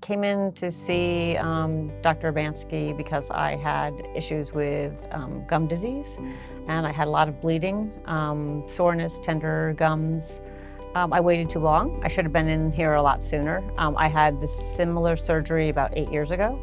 came in to see Dr. Urbanski because I had issues with gum disease, and I had a lot of bleeding, soreness, tender gums. I waited too long. I should have been in here a lot sooner. I had this similar surgery about 8 years ago,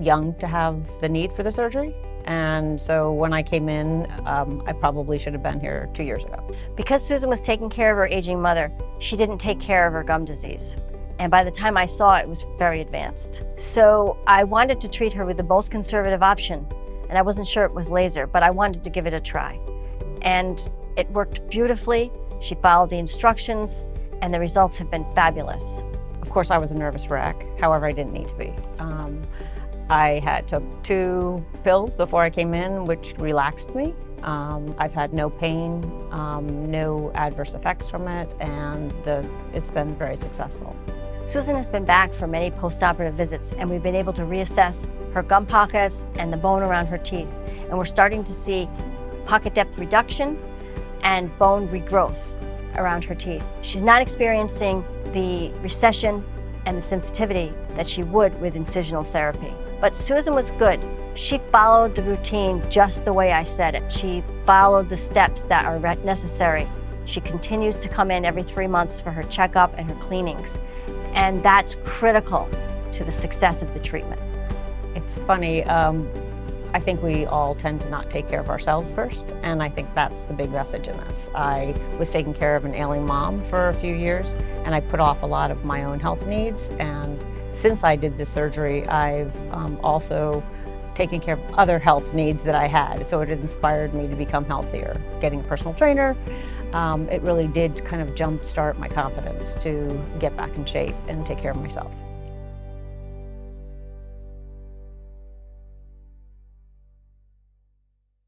young to have the need for the surgery. And so when I came in, I probably should have been here 2 years ago. Because Susan was taking care of her aging mother, she didn't take care of her gum disease. And by the time I saw it, it was very advanced. So I wanted to treat her with the most conservative option, and I wasn't sure it was laser, but I wanted to give it a try. And it worked beautifully. She followed the instructions, and the results have been fabulous. Of course, I was a nervous wreck. However, I didn't need to be. I took 2 pills before I came in, which relaxed me. I've had no pain, no adverse effects from it, and it's been very successful. Susan has been back for many post-operative visits, and we've been able to reassess her gum pockets and the bone around her teeth. And we're starting to see pocket depth reduction and bone regrowth around her teeth. She's not experiencing the recession and the sensitivity that she would with incisional therapy. But Susan was good. She followed the routine just the way I said it. She followed the steps that are necessary. She continues to come in every 3 months for her checkup and her cleanings. And that's critical to the success of the treatment. It's funny, I think we all tend to not take care of ourselves first, and I think that's the big message in this. I was taking care of an ailing mom for a few years, and I put off a lot of my own health needs, and since I did this surgery, I've also taken care of other health needs that I had, so it inspired me to become healthier. Getting a personal trainer, it really did kind of jumpstart my confidence to get back in shape and take care of myself.